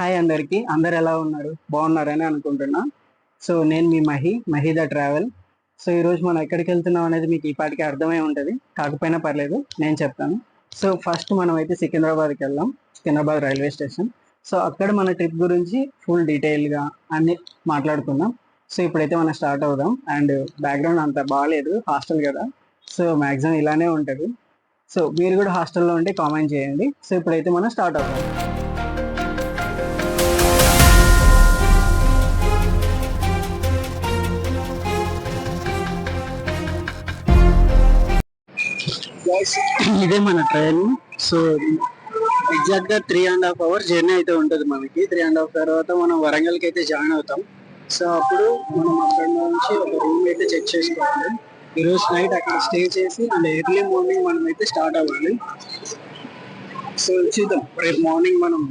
Hi అందరికి, అందరు ఎలా ఉన్నారు? బాగున్నారని అనుకుంటున్నా. సో నేను మీ మహి ద ట్రావెల్. సో ఈరోజు మనం ఎక్కడికి వెళ్తున్నాం అనేది మీకు ఈ పాటికి అర్థమై ఉంటుంది. కాకపోయినా పర్లేదు, నేను చెప్తాను. సో ఫస్ట్ మనం అయితే సికింద్రాబాద్కి వెళ్దాం, సికింద్రాబాద్ రైల్వే స్టేషన్. సో అక్కడ మన ట్రిప్ గురించి ఫుల్ డీటెయిల్గా అన్ని మాట్లాడుకుందాం. సో ఇప్పుడైతే మనం స్టార్ట్ అవుదాం. అండ్ బ్యాక్గ్రౌండ్ అంత బాగాలేదు, హాస్టల్ కదా, సో మ్యాక్సిమం ఇలానే ఉంటుంది. సో మీరు కూడా హాస్టల్లో ఉంటే కామెంట్ చేయండి. సో ఇప్పుడైతే మనం స్టార్ట్ అవుదాం. ఇదే మన ట్రైన్. సో ఎగ్జాక్ట్ గా 3.5 hours జర్నీ అయితే ఉంటుంది మనకి. 3.5 తర్వాత మనం వరంగల్కి అయితే జాయిన్ అవుతాం. సో అప్పుడు మనం అక్కడ నుంచి ఒక రూమ్ అయితే చెక్ చేసుకోవాలి. ఈరోజు నైట్ అక్కడ స్టే చేసి అండ్ ఎర్లీ మార్నింగ్ మనం అయితే స్టార్ట్ అవ్వాలి. సో చూద్దాం రేపు మార్నింగ్ మనం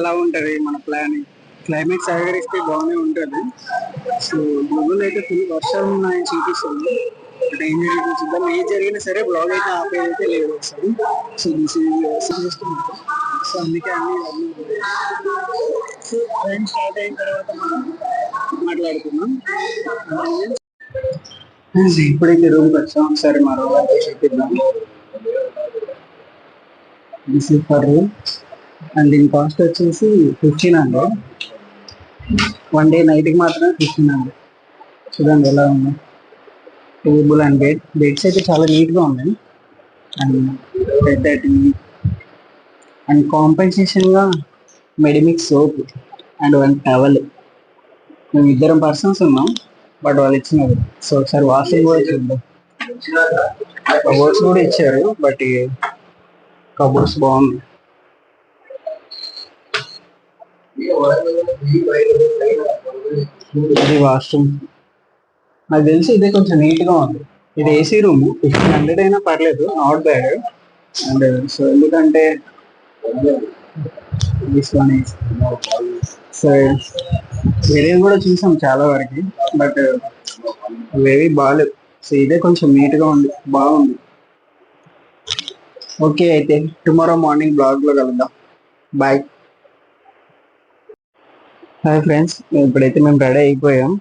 ఎలా ఉంటుంది మన ప్లానింగ్. క్లైమేట్ సహకరిస్తే బాగానే ఉంటుంది. సో గూగుల్ అయితే ఫుల్ వర్షాలు ఉన్నాయని చూపిస్తుంది. ఏం జరిగింది చూద్దాం. ఏం జరిగినా సరే బ్లాగ్ అయితే ఆపేదైతే లేదు వస్తుంది. సో చూస్తున్నారు. సో అందుకే అన్ని సో ట్రైన్ స్టార్ట్ అయిన తర్వాత మనం మాట్లాడుతున్నాం. ఇప్పుడైతే రూమ్కి వచ్చాం. ఒకసారి మరో చూపిద్దాం. ఫర్ రూమ్ అండ్ దీని కాస్ట్ వచ్చేసి 1500. 1 day నైట్కి మాత్రమే 1500. చూడండి ఎలా ఉంది. టేబుల్ అండ్ బెడ్స్ అయితే చాలా నీట్గా ఉన్నాయి. అండ్ పెద్ద టీవీ అండ్ కాంపెన్సేషన్గా మెడిమిక్స్ సోప్ అండ్ 1 టవల్. మేము 2 పర్సన్స్ ఉన్నాం, బట్ వాళ్ళు ఇచ్చినారు. సో ఒకసారి వాషింగ్ కూడా చూద్దాం. కబోర్డ్స్ కూడా ఇచ్చారు, బట్ కబోర్డ్స్ బాగుంది. ఇది వాష్రూమ్. నాకు తెలిసి ఇదే కొంచెం నీట్గా ఉంది. ఇది ఏసీ రూమ్. 1500 అయినా పర్లేదు, నాట్ బ్యాడ్. అండ్ సో ఎందుకంటే సో వేరేవి కూడా చూసాం చాలా వరకు, బట్ అవేవి బాగాలేవు. సో ఇదే కొంచెం నీట్గా ఉంది, బాగుంది. ఓకే, అయితే టుమారో మార్నింగ్ బ్లాగ్లో కలుద్దాం. బాయ్. హాయ్ ఫ్రెండ్స్, ఇప్పుడైతే మేము రెడీ అయిపోయాం.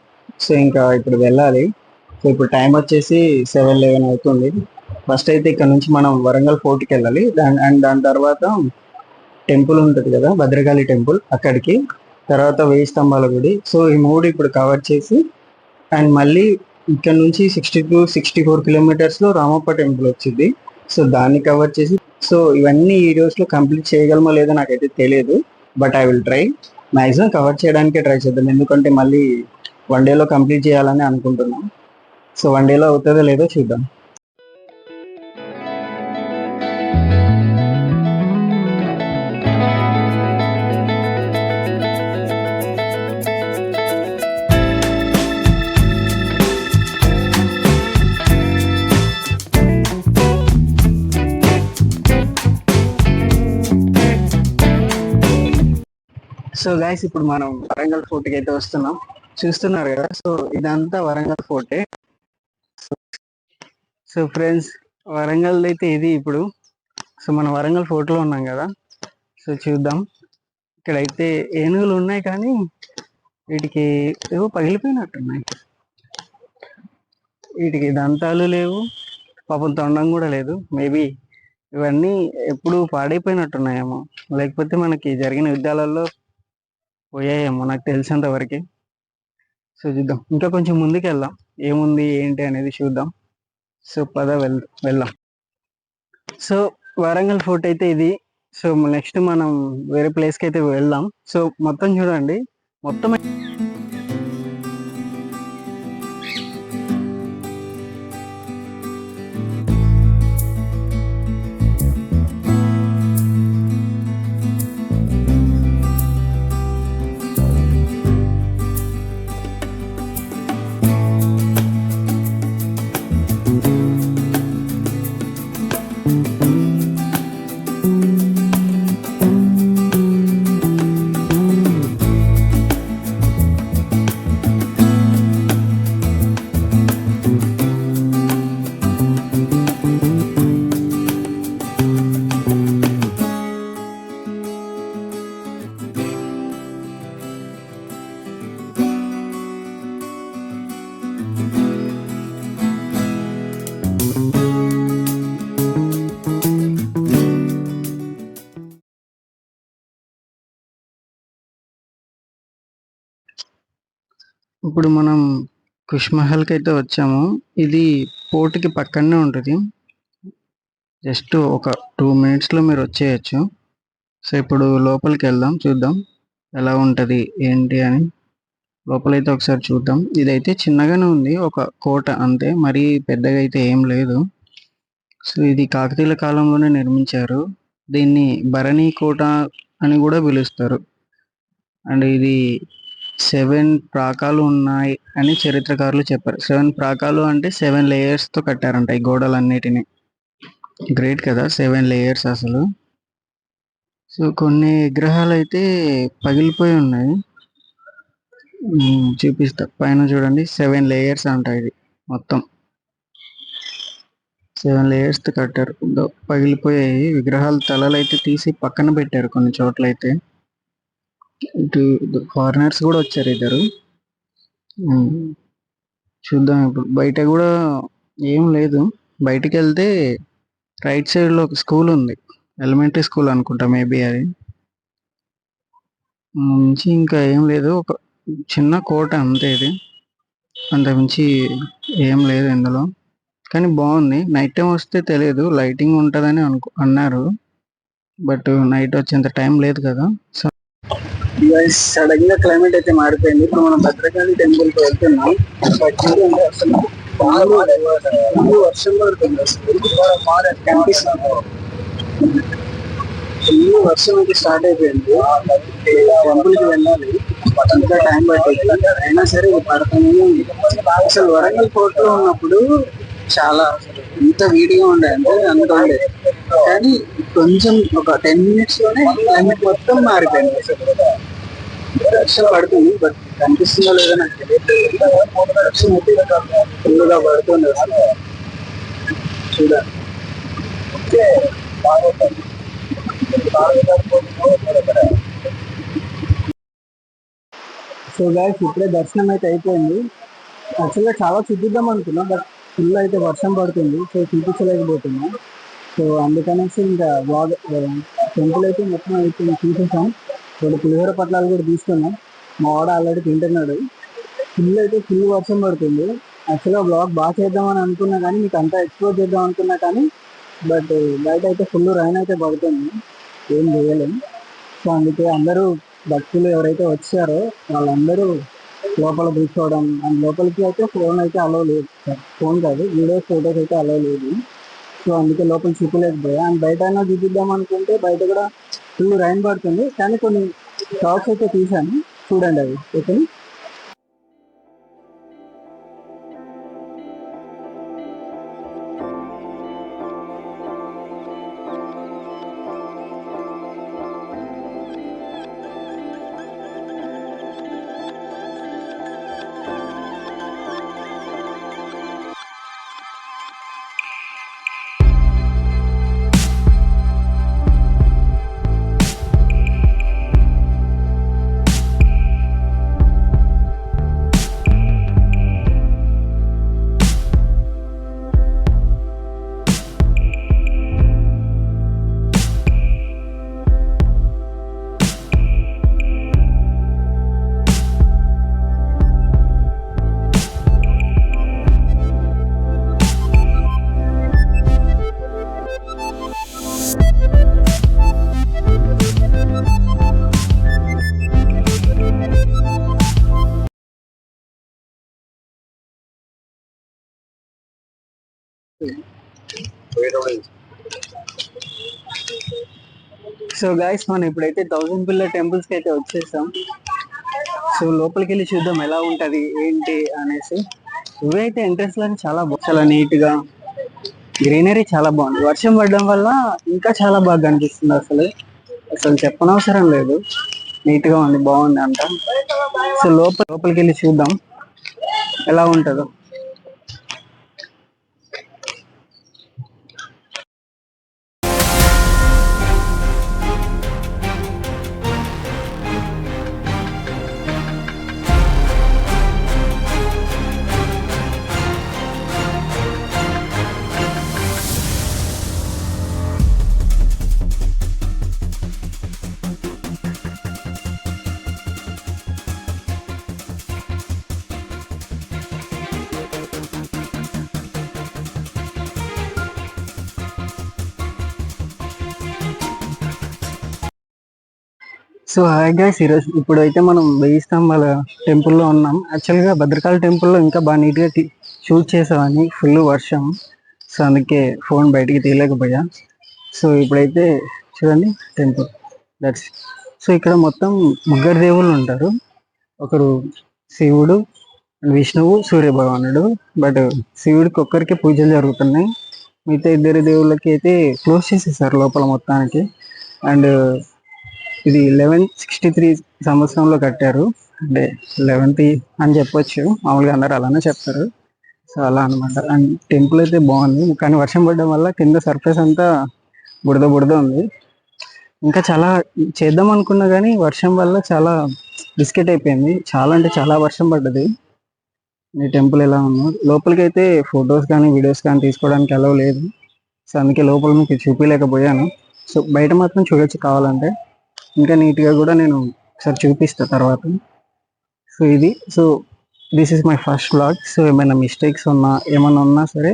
సో ఇంకా ఇప్పుడు వెళ్ళాలి. సో ఇప్పుడు టైం వచ్చేసి 7:11 అవుతుంది. ఫస్ట్ అయితే ఇక్కడ నుంచి మనం వరంగల్ ఫోర్ట్కి వెళ్ళాలి. దాని తర్వాత టెంపుల్ ఉంటుంది కదా, భద్రకాళి టెంపుల్, అక్కడికి. తర్వాత 1000 స్తంభాల గుడి. సో ఈ 3 ఇప్పుడు కవర్ చేసి అండ్ మళ్ళీ ఇక్కడ నుంచి 64 కిలోమీటర్స్లో రామప్ప టెంపుల్ వచ్చింది. సో దాన్ని కవర్ చేసి, సో ఇవన్నీ ఈ రోజులో కంప్లీట్ చేయగలమో లేదో నాకైతే తెలియదు, but I will try. Maximum cover చేయడానికే ట్రై చేద్దాం, ఎందుకంటే మళ్ళీ 1 dayలో కంప్లీట్ చేయాలని అనుకుంటున్నాం. సో 1 dayలో అవుతుందో లేదో చూద్దాం. సో గైస్, ఇప్పుడు మనం వరంగల్ ఫోర్ట్కి అయితే వస్తున్నాం. చూస్తున్నారు కదా, సో ఇదంతా Warangal forte. So friends, Warangal అయితే ఇది ఇప్పుడు. సో మనం వరంగల్ ఫోర్ట్లో ఉన్నాం కదా. సో చూద్దాం. ఇక్కడైతే ఏనుగులు ఉన్నాయి, కానీ వీటికి ఏవో పగిలిపోయినట్టున్నాయి. వీటికి దంతాలు లేవు, పాపం తొండం కూడా లేదు. మేబీ ఇవన్నీ ఎప్పుడు పాడైపోయినట్టున్నాయేమో, లేకపోతే మనకి జరిగిన యుద్ధాలలో పోయాయేమో, నాకు తెలిసినంత వరకు. సో చూద్దాం, ఇంకా కొంచెం ముందుకు వెళ్దాం, ఏముంది ఏంటి అనేది చూద్దాం. సో పద వెళ్దాం. సో వరంగల్ ఫోర్ట్ అయితే ఇది. సో నెక్స్ట్ మనం వేరే ప్లేస్కి అయితే వెళ్దాం. సో మొత్తం చూడండి, మొత్తం ఇప్పుడు మనం కుష్ మహల్కి అయితే వచ్చాము. ఇది పోర్టుకి పక్కనే ఉంటుంది. జస్ట్ ఒక 2 మినిట్స్లో మీరు వచ్చేయచ్చు. సో ఇప్పుడు లోపలికి వెళ్దాం, చూద్దాం ఎలా ఉంటుంది ఏంటి అని. లోపలైతే ఒకసారి చూద్దాం. ఇదైతే చిన్నగానే ఉంది, ఒక కోట అంతే, మరీ పెద్దగా అయితే ఏం లేదు. సో ఇది కాకతీయుల కాలంలోనే నిర్మించారు. దీన్ని భరణి కోట అని కూడా పిలుస్తారు. అండ్ ఇది 7 ప్రాకాలు ఉన్నాయి అని చరిత్రకారులు చెప్పారు. 7 ప్రాకాలు అంటే 7 లేయర్స్తో కట్టారంట ఈ గోడలన్నిటిని. గ్రేట్ కదా, 7 లేయర్స్ అసలు. సో కొన్ని విగ్రహాలు అయితే పగిలిపోయి ఉన్నాయి. చూపిస్తా, పైన చూడండి, 7 లేయర్స్ అంట. ఇది మొత్తం 7 లేయర్స్తో కట్టారు. పగిలిపోయాయి విగ్రహాలు. తలలు అయితే తీసి పక్కన పెట్టారు కొన్ని చోట్ల అయితే. ఇటు ఫారినర్స్ కూడా వచ్చారు ఇద్దరు. చూద్దాం ఇప్పుడు. బయట కూడా ఏం లేదు. బయటికి వెళ్తే రైట్ సైడ్లో ఒక స్కూల్ ఉంది, ఎలిమెంటరీ స్కూల్ అనుకుంటా మేబీ అది. నుంచి ఇంకా ఏం లేదు, ఒక చిన్న కోట అంతే ఇది. అంతకుమించి ఏం లేదు ఇందులో. కానీ బాగుంది. నైట్ టైం వస్తే తెలియదు, లైటింగ్ ఉంటుందని అన్నారు. బట్ నైట్ వచ్చేంత టైం లేదు కదా. సో సడన్ గా క్లైమేట్ అయితే మారిపోయింది. ఇప్పుడు మనం భద్రకాళి టెంపుల్ కి వెళ్తున్నాం. అసలు వర్షం పడుతుంది. ఫుల్ వర్షం అయితే స్టార్ట్ అయిపోయింది. టెంపుల్ కి వెళ్ళాలి, ఇంకా టైం పట్టింది. అయినా సరే పడుతుంది. అసలు వరంగల్ ఫోర్ట్ లో ఉన్నప్పుడు చాలా ఇంత వీడియో ఉండే అంటే అంత ఉండే, కానీ కొంచెం ఒక 10 minutes లోనే క్లైమేట్ మొత్తం మారిపోయింది. అసలు వర్షం పడుతుంది, బట్ కనిపిస్తుందో లేదో నాకు తెలియదు. వర్షం అయితే ఫుల్గా పడుతుంది అసలు. చూడాలి. సో గైస్, ఇప్పుడే దర్శనం అయితే అయిపోయింది. యాక్చువల్గా చాలా చూపిద్దాం అనుకున్నా, బట్ ఫుల్ అయితే వర్షం పడుతుంది, సో చూపించలేకపోతున్నా. సో అందుకనేసి ఇంకా బ్లాగ్ టెంపుల్ అయితే మొత్తం అయిపోయింది, చూసేసాం. ఇప్పుడు పులిహోర పట్లాలు కూడా తీసుకున్నాం. మా వాడ ఆల్రెడీ తింటున్నాడు. ఫుల్ వర్షం పడుతుంది. యాక్చువల్గా బ్లాగ్ బాగా చేద్దామని అనుకున్నా కానీ, మీకు అంతా ఎక్స్ప్లోర్ చేద్దాం అనుకున్నా కానీ, బట్ బయట అయితే ఫుల్ రైన్ అయితే పడుతుంది, ఏం చేయలేము. సో అందుకే అందరూ భక్తులు ఎవరైతే వచ్చారో వాళ్ళందరూ లోపల కూర్చోవడం. అండ్ లోపలికి అయితే ఫోన్ అయితే అలో లేదు, ఫోన్ కాదు, వీడియోస్ ఫొటోస్ అయితే అలో లేదు. సో అందుకే లోపల చూపలేకపోయా. అండ్ బయట అయినా చూపిద్దాం అనుకుంటే బయట కూడా ఫుల్ రైన్ పడుతుంది. కానీ కొన్ని షార్ట్స్ అయితే తీసాను, చూడండి అవి. ఓకే, సో గైస్, మనం ఇప్పుడైతే 1000 పిల్లర్ టెంపుల్స్కి అయితే వచ్చేసాం. సో లోపలికి వెళ్ళి చూద్దాం ఎలా ఉంటుంది ఏంటి అనేసి. ఇవైతే ఎంట్రన్స్ లోనే చాలా నీట్గా, గ్రీనరీ చాలా బాగుంది. వర్షం పడడం వల్ల ఇంకా చాలా బాగా కనిపిస్తుంది. అసలు అసలు చెప్పనవసరం లేదు, నీట్గా ఉంది, బాగుంది అంట. సో లోపలికి వెళ్ళి చూద్దాం ఎలా ఉంటుందో. సో హాయ్ గైస్, ఈరోజు ఇప్పుడైతే మనం 1000 స్తంభాల టెంపుల్లో ఉన్నాం. యాక్చువల్గా భద్రకాళి టెంపుల్లో ఇంకా బాగా నీట్గా షూట్ చేసామని, ఫుల్ వర్షం. సో అందుకే ఫోన్ బయటికి తీయలేకపోయా. సో ఇప్పుడైతే చూడండి టెంపుల్ దట్స్. సో ఇక్కడ మొత్తం ముగ్గురు దేవుళ్ళు ఉంటారు. ఒకరు శివుడు, విష్ణువు, సూర్య భగవానుడు. బట్ శివుడికి ఒక్కరికి పూజలు జరుగుతున్నాయి. మిగతా ఇద్దరు దేవుళ్ళకి అయితే క్లోజ్ చేసేసారు లోపల మొత్తానికి. అండ్ ఇది 1163 సంవత్సరంలో కట్టారు. అంటే 11th అని చెప్పొచ్చు, మామూలుగా అందరు అలానే చెప్తారు. సో అలా అనమాట. అండ్ టెంపుల్ అయితే బాగుంది, కానీ వర్షం పడడం వల్ల కింద సర్ఫేస్ అంతా బుడద బుడద ఉంది. ఇంకా చాలా చేద్దాం అనుకున్నా కానీ వర్షం వల్ల చాలా బిస్కెట్ అయిపోయింది. చాలా అంటే చాలా వర్షం పడ్డది. ఈ టెంపుల్ ఎలా ఉందో లోపలికి అయితే ఫొటోస్ కానీ వీడియోస్ కానీ తీసుకోవడానికి అలవ్ లేదు. సో అందుకే లోపల మీకు చూపించలేకపోయాను. సో బయట మాత్రం చూడొచ్చు కావాలంటే, ఇంకా నీట్గా కూడా నేను ఒకసారి చూపిస్తాను తర్వాత. సో ఇది this is my first vlog. So ఏమైనా మిస్టేక్స్ ఏమైనా ఉన్నా సరే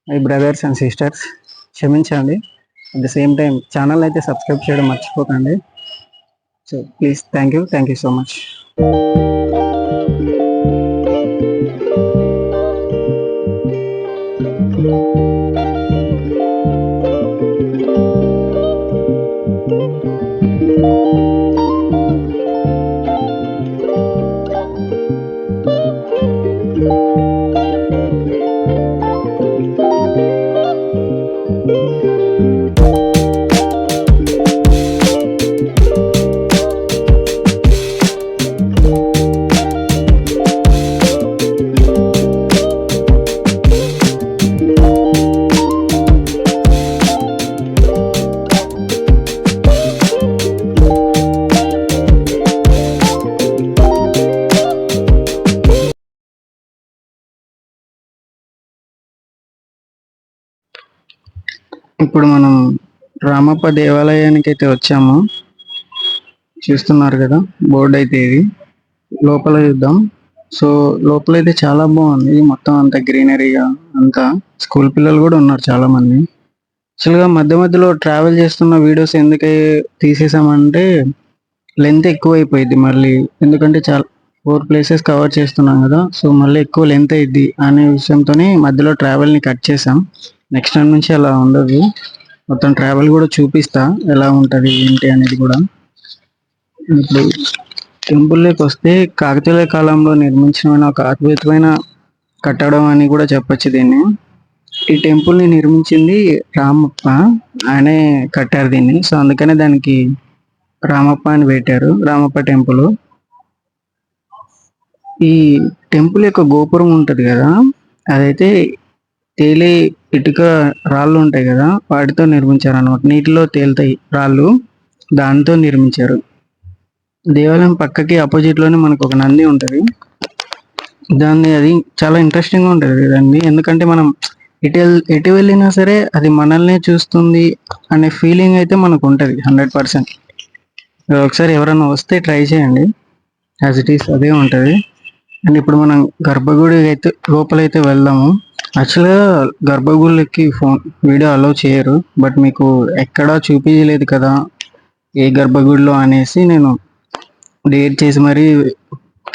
మై బ్రదర్స్ అండ్ సిస్టర్స్ క్షమించండి. At the same time channel అయితే సబ్స్క్రైబ్ చేయడం మర్చిపోకండి. So please, thank you so much. ఇప్పుడు మనం రామప్ప దేవాలయానికి అయితే వచ్చాము. చూస్తున్నారు కదా బోర్డు అయితే, ఇది లోపల చూద్దాం. సో లోపల అయితే చాలా బాగుంది, మొత్తం అంతా గ్రీనరీగా అంతా. స్కూల్ పిల్లలు కూడా ఉన్నారు చాలా మంది. యాక్చువల్గా మధ్య మధ్యలో ట్రావెల్ చేస్తున్న వీడియోస్ ఎందుకు తీసేసామంటే లెంత్ ఎక్కువ అయిపోయింది మళ్ళీ, ఎందుకంటే చాలా 4 places కవర్ చేస్తున్నాం కదా. సో మళ్ళీ ఎక్కువ లెంత్ అయింది అనే విషయంతోనే మధ్యలో ట్రావెల్ని కట్ చేసాం. నెక్స్ట్ టైం నుంచి అలా ఉండదు, మొత్తం ట్రావెల్ కూడా చూపిస్తా ఎలా ఉంటుంది ఏంటి అనేది కూడా. ఇప్పుడు టెంపుల్లోకి వస్తే కాకతీయుల కాలంలో నిర్మించిన ఒక అద్భుతమైన కట్టడం అని కూడా చెప్పొచ్చు దీన్ని. ఈ టెంపుల్ని నిర్మించింది రామప్ప, ఆయనే కట్టారు దీన్ని. సో అందుకనే దానికి రామప్ప అని పెట్టారు, రామప్ప టెంపుల్. ఈ టెంపుల్ యొక్క గోపురం ఉంటది కదా, అదైతే తేలే ఇటుక రాళ్ళు ఉంటాయి కదా, వాటితో నిర్మించారు అనమాట. నీటిలో తేలుతాయి రాళ్ళు, దాంతో నిర్మించారు. దేవాలయం పక్కకి ఆపోజిట్ లోనే మనకు ఒక నంది ఉంటది. అది చాలా ఇంట్రెస్టింగ్ గా ఉంటది దాన్ని, ఎందుకంటే మనం ఎటు వెళ్ళినా సరే అది మనల్నే చూస్తుంది అనే ఫీలింగ్ అయితే మనకు ఉంటది 100%. ఒకసారి ఎవరైనా వస్తే ట్రై చేయండి, యాజ్ ఇట్ ఈస్ అదే ఉంటది. అండ్ ఇప్పుడు మనం గర్భగుడి అయితే లోపలైతే వెళ్దాము. యాక్చువల్గా గర్భగుడికి వీడియో అలౌ చేయరు, బట్ మీకు ఎక్కడా చూపించలేదు కదా ఏ గర్భగుడిలో అనేసి నేను డేట్ చేసి మరీ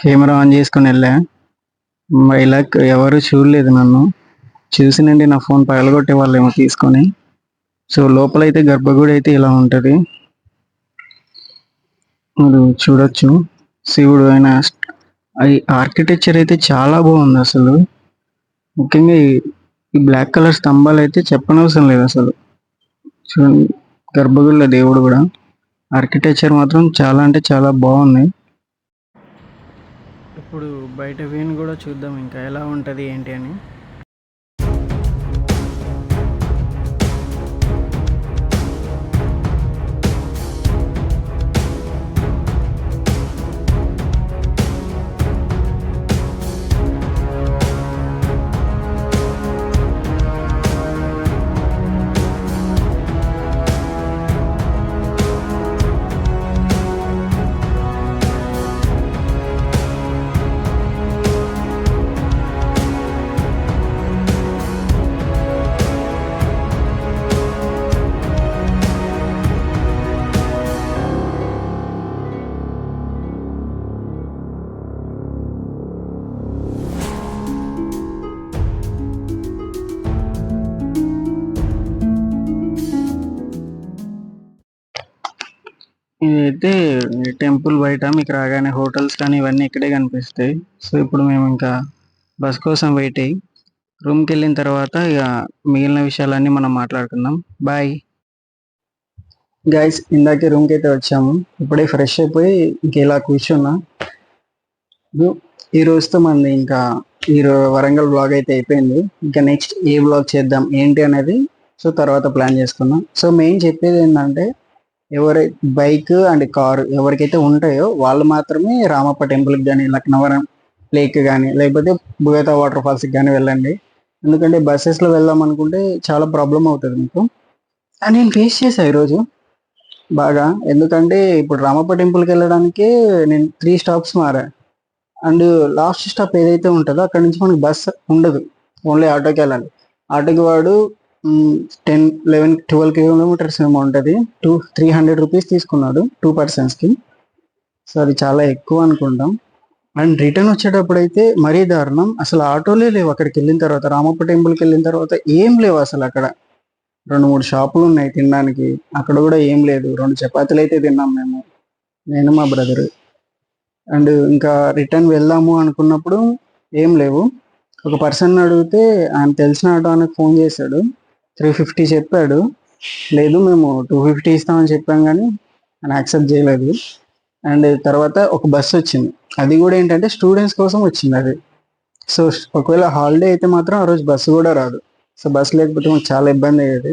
కెమెరా ఆన్ చేసుకుని వెళ్ళా. ఇలా ఎవరు చూడలేదు నన్ను, చూసినండి నా ఫోన్ పగలగొట్టే వాళ్ళేమో తీసుకొని. సో లోపలైతే గర్భగుడి అయితే ఇలా ఉంటుంది, మీరు చూడొచ్చు. శివుడు అయిన ఆర్కిటెక్చర్ అయితే చాలా బాగుంది అసలు. ముఖ్యంగా ఈ బ్లాక్ కలర్ స్తంభాలు అయితే చెప్పనవసరం లేదు అసలు. చూడండి గర్భగుడిలో దేవుడు కూడా, ఆర్కిటెక్చర్ మాత్రం చాలా అంటే చాలా బాగుంది. ఇప్పుడు బయట వ్యూని కూడా చూద్దాం ఇంకా ఎలా ఉంటుంది ఏంటి అని. ఇదైతే టెంపుల్ బయట మీకు రాగానే హోటల్స్ కానీ ఇవన్నీ ఇక్కడే కనిపిస్తాయి. సో ఇప్పుడు మేము ఇంకా బస్ కోసం వెయిట్ అయ్యి రూమ్కి వెళ్ళిన తర్వాత ఇక మిగిలిన విషయాలన్నీ మనం మాట్లాడుకుందాం. బాయ్ గైస్, ఇందాకే రూమ్కి అయితే వచ్చాము. ఇప్పుడే ఫ్రెష్ అయిపోయి ఇంక ఇలా కూర్చున్నా. ఈ రోజుతో మంది ఇంకా వరంగల్ బ్లాగ్ అయితే అయిపోయింది. ఇంకా నెక్స్ట్ ఏ బ్లాగ్ చేద్దాం ఏంటి అనేది సో తర్వాత ప్లాన్ చేసుకుందాం. సో మెయిన్ చెప్పేది ఏంటంటే ఎవరై బైక్ అండ్ కారు ఎవరికైతే ఉంటాయో వాళ్ళు మాత్రమే రామప్ప టెంపుల్కి కానీ లక్నవరం లేక్ కానీ లేకపోతే బుగతా వాటర్ ఫాల్స్కి కానీ వెళ్ళండి. ఎందుకంటే బస్సెస్లో వెళ్దాం అనుకుంటే చాలా ప్రాబ్లం అవుతుంది మీకు. అని నేను ఫేస్ చేశాను ఈరోజు బాగా. ఎందుకంటే ఇప్పుడు రామప్ప టెంపుల్కి వెళ్ళడానికి నేను 3 స్టాప్స్ మారా. అండ్ లాస్ట్ స్టాప్ ఏదైతే ఉంటుందో అక్కడ నుంచి మనకి బస్ ఉండదు, ఓన్లీ ఆటోకి వెళ్ళాలి. ఆటోకి వాడు 10, 11, 12 కిలోమీటర్స్ ఏమో ఉంటుంది. 300 రూపీస్ తీసుకున్నాడు 2 పర్సన్స్కి. సో అది చాలా ఎక్కువ అనుకుంటాం. అండ్ రిటర్న్ వచ్చేటప్పుడు అయితే మరీ దారుణం. అసలు ఆటోలే లేవు అక్కడికి వెళ్ళిన తర్వాత. రామప్ప టెంపుల్కి వెళ్ళిన తర్వాత ఏం లేవు అసలు. అక్కడ 2-3 షాపులు ఉన్నాయి తినడానికి, అక్కడ కూడా ఏం లేదు. 2 చపాతీలు అయితే తిన్నాం మేము, నేను మా బ్రదరు. అండ్ ఇంకా రిటర్న్ వెళ్దాము అనుకున్నప్పుడు ఏం లేవు. ఒక పర్సన్ అడిగితే ఆయన తెలిసిన ఆటో ఆయనకు ఫోన్ చేశాడు, 350 చెప్పాడు. లేదు మేము 250 ఇస్తామని చెప్పాం కానీ ఆయన యాక్సెప్ట్ చేయలేదు. అండ్ తర్వాత ఒక బస్సు వచ్చింది, అది కూడా ఏంటంటే స్టూడెంట్స్ కోసం వచ్చింది అది. సో ఒకవేళ హాలిడే అయితే మాత్రం ఆ రోజు బస్సు కూడా రాదు. సో బస్సు లేకపోతే మాకు చాలా ఇబ్బంది అయ్యేది.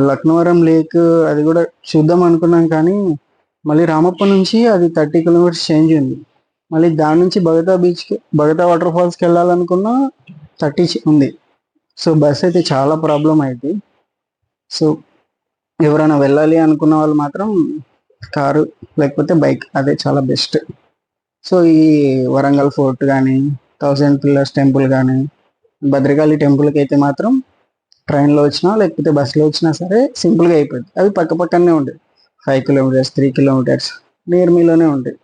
లక్నవరం లేక్ అది కూడా చూద్దాం అనుకున్నాం కానీ మళ్ళీ రామప్ప నుంచి అది 30 కిలోమీటర్స్ చేంజ్ ఉంది. మళ్ళీ దాని నుంచి బగతా వాటర్ ఫాల్స్కి వెళ్ళాలనుకున్నా 30 ఉంది. సో బస్ అయితే చాలా ప్రాబ్లం అయింది. సో ఎవరైనా వెళ్ళాలి అనుకున్న వాళ్ళు మాత్రం కారు లేకపోతే బైక్, అదే చాలా బెస్ట్. సో ఈ వరంగల్ ఫోర్ట్ కానీ 1000 పిల్లర్స్ టెంపుల్ కానీ భద్రకాళి టెంపుల్కి అయితే మాత్రం ట్రైన్లో వచ్చినా లేకపోతే బస్సులో వచ్చినా సరే సింపుల్గా అయిపోయింది. అవి పక్క పక్కనే ఉంటాయి, 5 కిలోమీటర్స్ 3 కిలోమీటర్స్ నియర్ మీలోనే ఉంటాయి.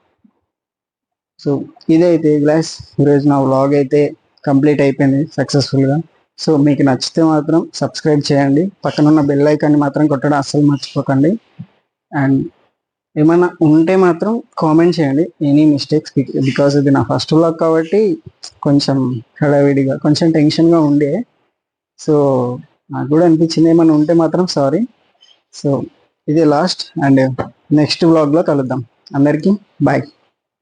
సో ఇదైతే గ్లాస్ ఈరోజు నా వ్లాగ్ అయితే కంప్లీట్ అయిపోయింది సక్సెస్ఫుల్గా. సో మీకు నచ్చితే మాత్రం సబ్స్క్రైబ్ చేయండి, పక్కనున్న బెల్ ఐకాన్ని మాత్రం కొట్టడం అస్సలు మర్చిపోకండి. అండ్ ఏమైనా ఉంటే మాత్రం కామెంట్ చేయండి, ఎనీ మిస్టేక్స్. బికాజ్ ఇది నా ఫస్ట్ వ్లాగ్ కాబట్టి కొంచెం హడావిడిగా కొంచెం టెన్షన్గా ఉండే. సో నాకు కూడా అనిపించింది, ఏమైనా ఉంటే మాత్రం సారీ. సో ఇది లాస్ట్, అండ్ నెక్స్ట్ వ్లాగ్లో కలుద్దాం. అందరికీ బాయ్.